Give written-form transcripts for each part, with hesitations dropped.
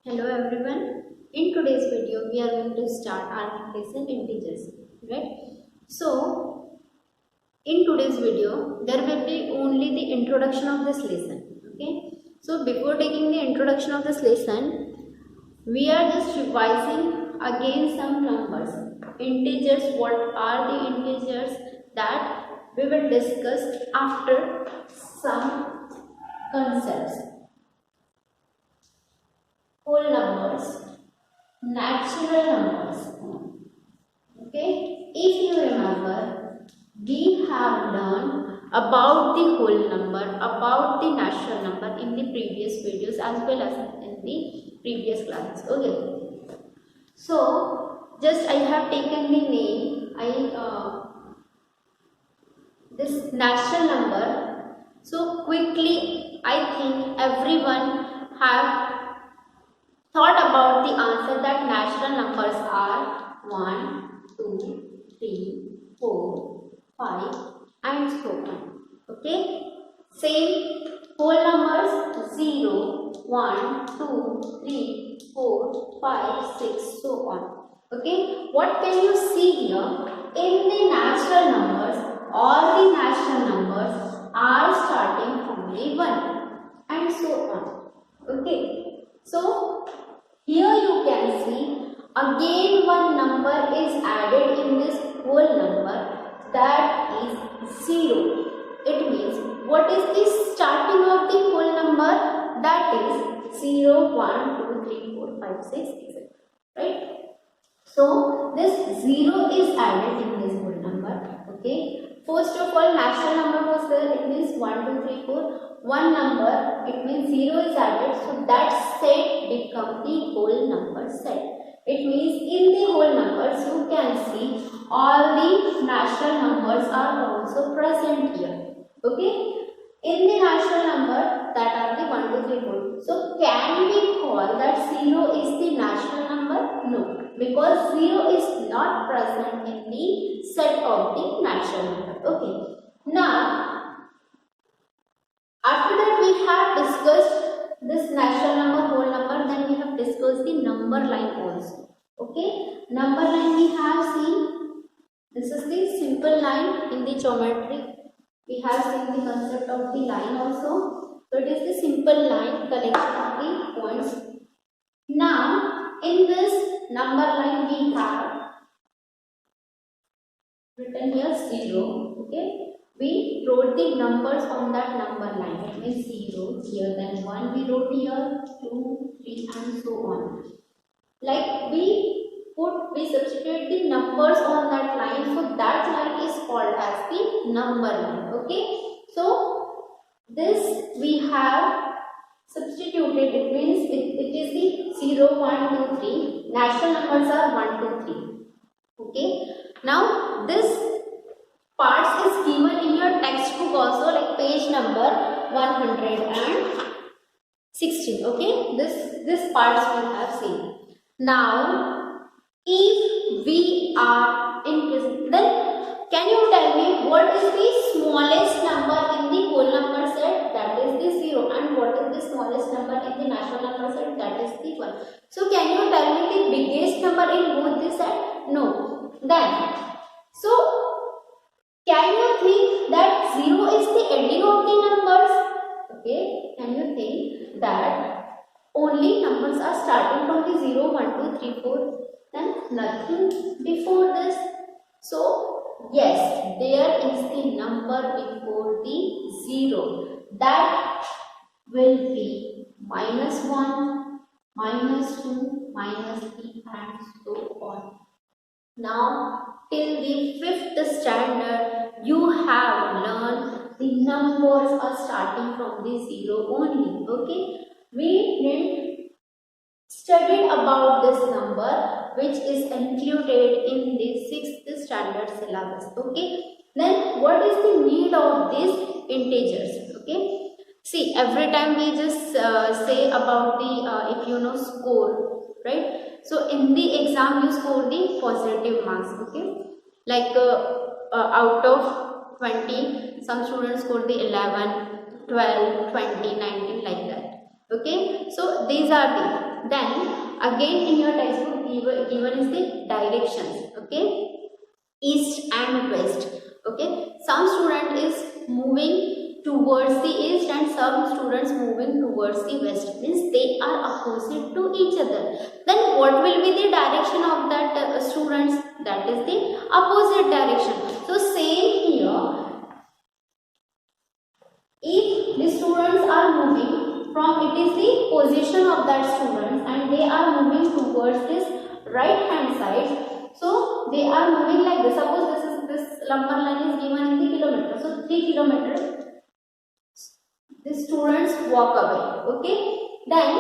Hello everyone. In today's video, we are going to start our lesson integers, right? So, in today's video, there will be only the introduction of this lesson, okay? So, before taking the introduction of this lesson, we are just revising again some numbers. Integers, what are the integers that we will discuss after some concepts. Whole numbers, natural numbers. Okay, if you remember, we have learned about the whole number, about the natural number in the previous videos as well as in the previous classes. Okay, so just I have taken the name, this natural number. So quickly, I think everyone have thought about the answer that natural numbers are 1, 2, 3, 4, 5 and so on. Okay. Same whole numbers 0, 1, 2, 3, 4, 5, 6, so on. Okay. What can you see here? In the natural numbers, all the natural numbers are starting from the 1 and so on. Okay. So, here you can see again one number is added in this whole number, that is 0. It means what is the starting of the whole number? That is 0, 1, 2, 3, 4, 5, 6, etc. Right? So this 0 is added in this whole number. Okay. First of all, natural number was there. It means 1, 2, 3, 4. One number, it means 0 is added. So that set becomes the whole number set. It means in the whole numbers you can see all the natural numbers are also present here. Okay. In the natural number, that are the 1, 2, 3, 4. So can we call that 0 is the natural number? No, because 0 is not present in the set of the natural number. Okay. Now, after that we have discussed this natural number, whole number, then we have discussed the number line also. Okay. Number line we have seen. This is the simple line in the geometry. We have seen the concept of the line also. So it is the simple line collection of the points. Now in this number line we have written here 0. Okay. We wrote the numbers on that number line. It means 0 here, then 1 we wrote here, 2, 3 and so on. Like we substitute the numbers on that line, so that line is called as the number line. Okay, so this we have substituted. It means it is the 0, 1, 2, 3. Natural numbers are 1, 2, 3. Okay, now this parts is given in your textbook also, like page number 116. Okay, this parts we have seen. Now if we are increasing, then can you tell me what is the smallest number in the whole number set? That is the 0. And what is the smallest number in the natural number set? That is the 1. So can you tell me the biggest number in both the set? No. Then, so can you think that 0 is the ending of the numbers? Okay, can you think that only numbers are starting from the 0, 1, 2, 3, 4? Then nothing before this. So yes, there is the number before the 0. That will be -1, -2, -3 and so on. Now till the 5th standard you have learned the numbers are starting from the 0 only. Okay, we didn't studied about this number which is included in the 6th standard syllabus. Okay, then what is the need of these integers? Okay, see, every time we just say about the if you know score, right? So in the exam you score the positive marks. Okay, like out of 20 some students score the 11, 12, 20, 19 like that. Okay, so these are the Then again in your textbook given is the directions. Okay, east and west. Okay, some student is moving towards the east and some students moving towards the west, means they are opposite to each other. Then what will be the direction of that students? That is the opposite direction. So same here, if the students are moving from, it is the position of that students and they are moving towards this right hand side, so they are moving like this. Suppose this number line is given in the kilometer, so 3 kilometers the students walk away. Okay, then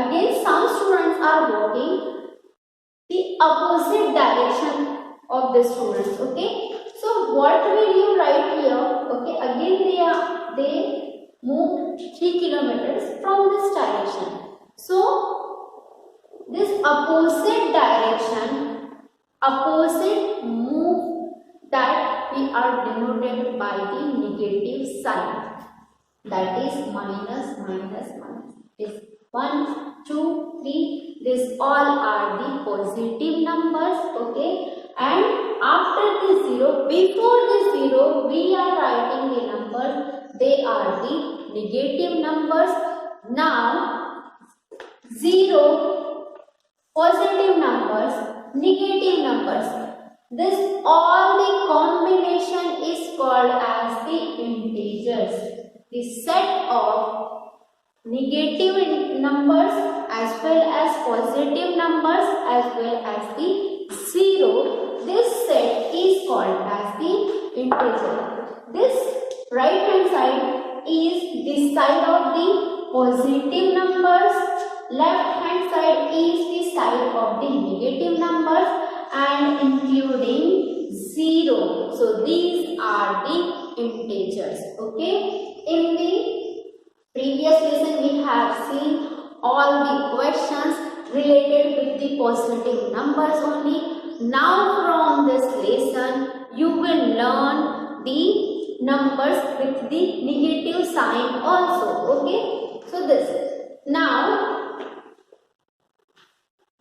again some students are walking the opposite direction of the students. Okay, so what will you write here? Okay, again they moved 3 kilometers from this direction. So this opposite direction, opposite move, that we are denoted by the negative sign. That is minus, minus, minus. This 1, 2, 3. This all are the positive numbers. Okay, and after this 0, before this 0, we are writing the numbers. They are the negative numbers. Now 0, positive numbers, negative numbers. This all the combination is called as the integers. The set of negative numbers as well as positive numbers as well as the 0, this set is called as the integer. This right hand side is the side of the positive numbers, left hand side is the side of the negative numbers and including 0. So these are the integers. Okay, in the previous lesson we have seen all the questions related with the positive numbers only. Now from this lesson you will learn the numbers with the negative sign also. Okay, so this, now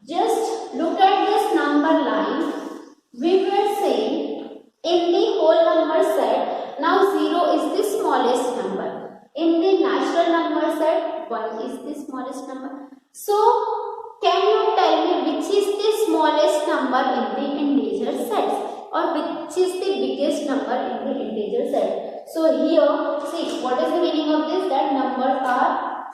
just look at this number line. We were saying in the whole number set, now 0 is the smallest number. In the natural number set, 1 is the smallest number. So can you tell me which is the smallest number in the integer sets, or which is the biggest number in the integer set? So here, see, what is the meaning of this? That numbers are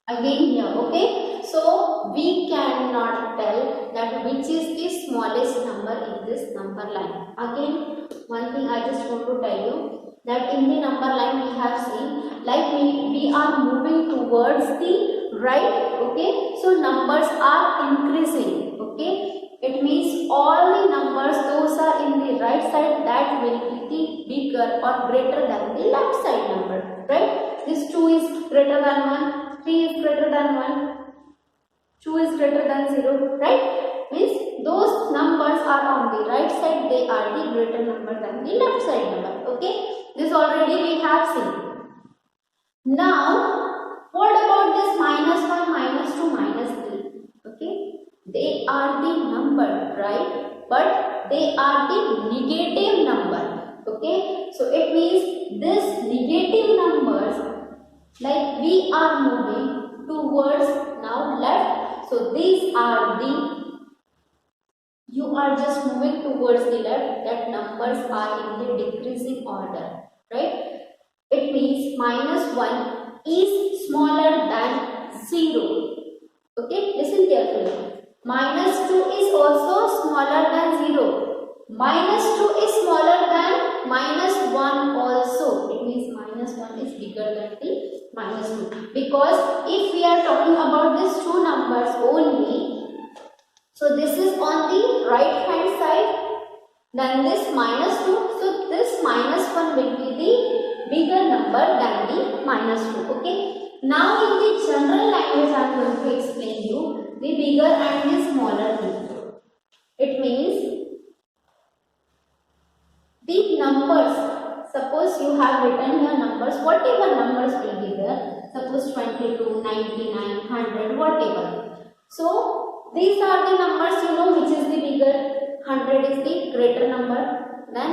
again here. Okay, so we cannot tell that which is the smallest number in this number line. Again, one thing I just want to tell you, that in the number line we have seen, like we are moving towards the right. Okay, so numbers are increasing. Okay, it means all the numbers those are in the right side, that will be the bigger or greater than the left side number, right? This 2 is greater than 1, 3 is greater than 1, 2 is greater than 0, right? Means those numbers are on the right side, they are the greater number than the left side number. Okay, this already we have seen. Now what about this -1, -2, -3? Okay, they are the number, right? But they are the negative number. Okay, so it means this negative numbers, like we are moving towards now left, so these are the, you are just moving towards the left, that numbers are in the decreasing order, right? It means -1 is smaller than 0. Okay, listen carefully. -2 is also smaller than 0. -2 is smaller than -1 also. It means -1 is bigger than the -2. Because if we are talking about these two numbers only, so this is on the right hand side, then this -2, so this -1 will be the bigger number than the -2. Okay, now in the general language I am going to explain you the bigger and the smaller thing. It means the numbers, suppose you have written here numbers, whatever numbers will be there, suppose 22, 99, 100, whatever. So these are the numbers, you know, which is the bigger. 100 is the greater number, then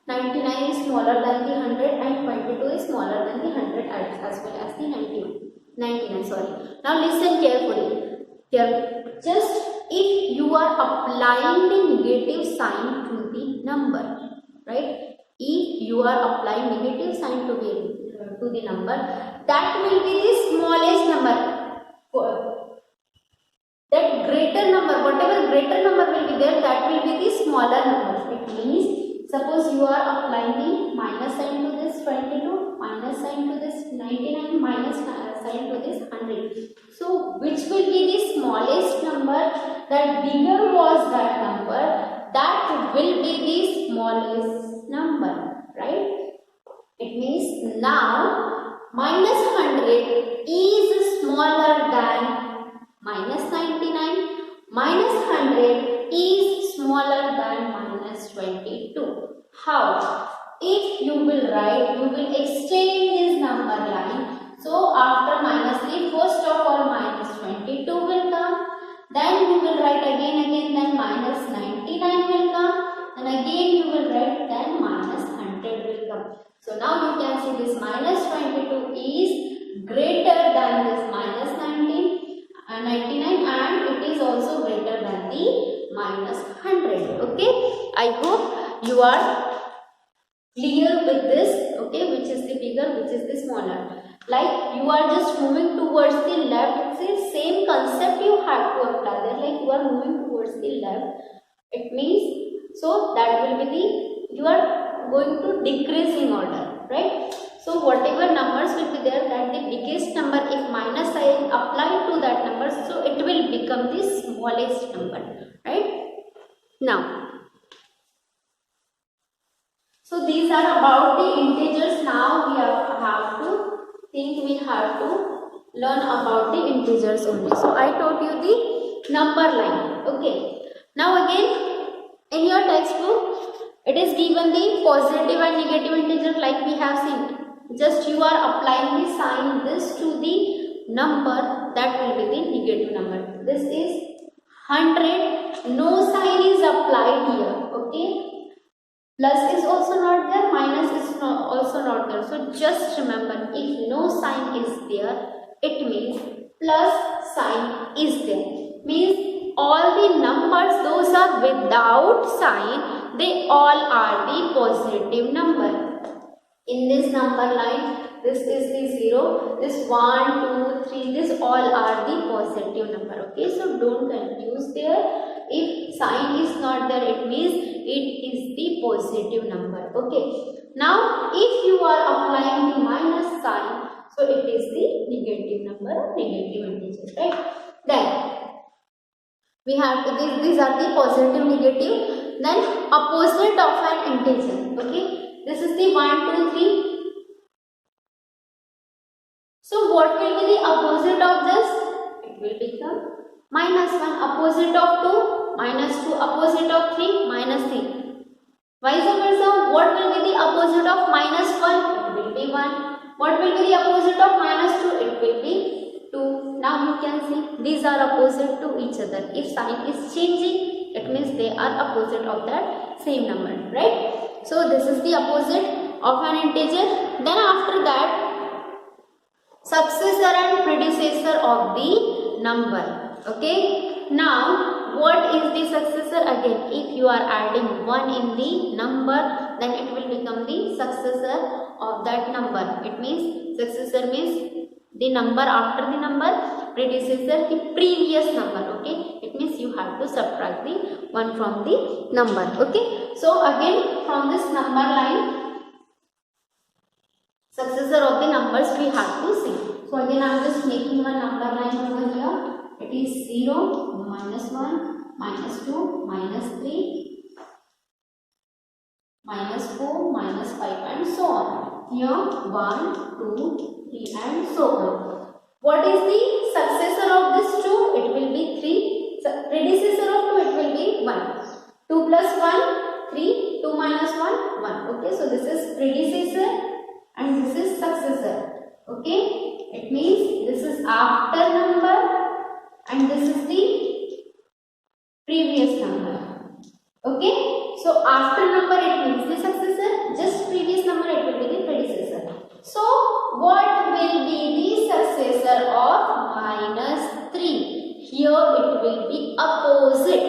99 is smaller than the 100 and 22 is smaller than the 100 as well as the 99, sorry. Now listen carefully. Here, just if you are applying the negative sign to the number, right? If you are applying negative sign to the number, that will be the smallest number. That greater number, whatever greater number will be there, that will be the smaller number. It means, suppose you are applying the minus sign to this 22, minus sign to this 99, minus sign to this 100. So, which will be the smallest number? That bigger was that number, that will be the smallest number, right? It means now minus 100 is smaller than minus 99, minus 100 is smaller than minus 22. How? If you will write, you will exchange this number line. So after minus 3, first of all minus 22 will come. Then you will write again, then minus 99 will come. Then again you will write, then minus 100 will come. So now you can see this minus 22 is greater than this minus 99 and it is also greater than the minus 100. Okay, I hope you are clear with this. Okay, which is the bigger, which is the smaller. Like you are just moving towards the left, it's the same concept you have to apply there. Like you are moving towards the left, it means, so that will be the, you are going to decrease in order, right? So whatever numbers will be there, that the biggest number, if minus sign applied to that number, so it will become the smallest number, right? Now, so these are about the integers. Now we have to think, we have to learn about the integers only. So I taught you the number line. Okay. Now again, in your textbook, it is given the positive and negative integer like we have seen. Just you are applying the sign this to the number, that will be the negative number. This is 100, no sign is applied here, okay? Plus is also not there, minus is also not there. So just remember, if no sign is there, it means plus sign is there. Means all the numbers, those are without sign, they all are the positive number. In this number line, this is the 0, this 1, 2, 3, this all are the positive number. Okay, so don't confuse there. If sign is not there, it means it is the positive number. Okay, now if you are applying the minus sign, so it is the negative number or negative integer, right? Then we have to, these are the positive, negative, then opposite of an integer. Okay, this is the 1, 2, 3. So what will be the opposite of this? It will become minus 1. Opposite of 2, minus 2. Opposite of 3, minus 3. Vice versa, what will be the opposite of minus 1? It will be 1. What will be the opposite of minus 2? It will be 2. Now you can see these are opposite to each other. If sign is changing, it means they are opposite of that same number, right? So this is the opposite of an integer. Then after that, successor and predecessor of the number. Okay, now what is the successor? Again, if you are adding 1 in the number, then it will become the successor of that number. It means successor means the number after the number, predecessor the previous number. Okay, it means you have to subtract the 1 from the number. Okay, so again from this number line, successor of the numbers we have to see. So again I am just making one number line over here. It is 0, minus 1, minus 2, minus 3, minus 4, minus 5 and so on. Here 1, 2, 3 and so on. What is the successor of this 2? It will be 3. So predecessor of 2, it will be 1. 2 plus 1, 3, 2 minus 1, 1. Okay, so this is predecessor and this is successor. Okay, it means this is after number and this is the previous number. Okay, so after number it means the successor, just previous number it will be the predecessor. So what will be the successor of minus 3? Here it will be opposite.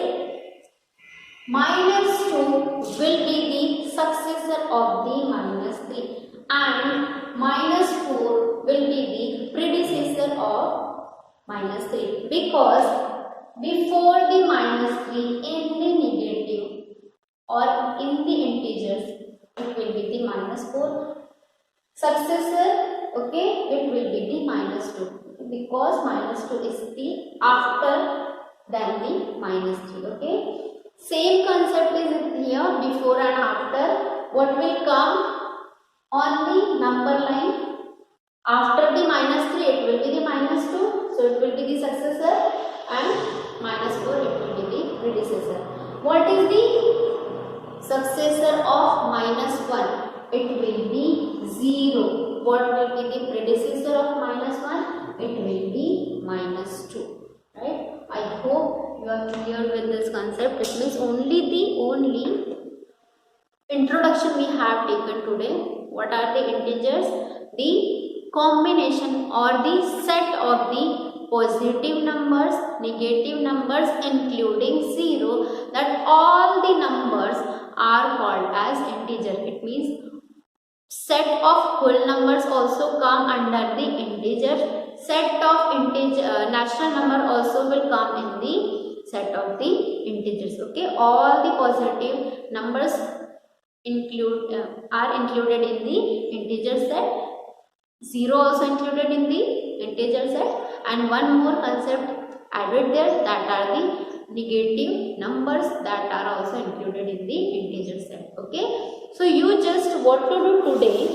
Minus 2 will be the successor of the minus 3 and minus 4 will be the predecessor of minus 3, because before the minus 3 in the negative or in the integers it will be the minus 4. Successor, okay, it will be the minus 2, because minus 2 is the after than the minus 3. Okay, same concept is here, before and after. What will come on the number line? After the minus 3 it will be the minus 2, so it will be the successor, and minus 4 it will be the predecessor. What is the successor of minus 1? It will be 0. What will be the predecessor of minus 1? It will be minus 2. Right? I hope you are clear with this concept. It means only introduction we have taken today. What are the integers? The combination or the set of the positive numbers, negative numbers including 0, that all the numbers are called as integer. It means set of whole numbers also come under the integer. Set of natural number also will come in the set of the integers. Okay, all the positive numbers are included in the integer set. 0 also included in the integer set, and one more concept added there, that are the negative numbers that are also included in the integer set. Okay, so you just what to do today,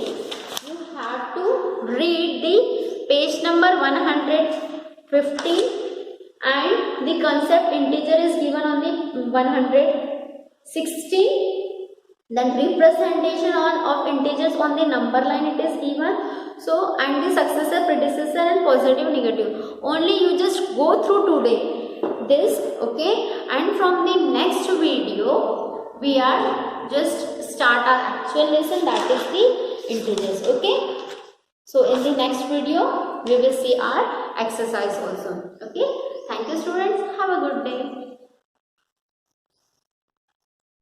you have to read the page number 150 and the concept integer is given on the 160. Then representation of integers on the number line it is given. So, and the successor, predecessor and positive, negative. Only you just go through today this, okay, and from the next video we are just start our actual lesson, that is the integers. Okay, so in the next video we will see our exercise also. Okay, thank you students, have a good day.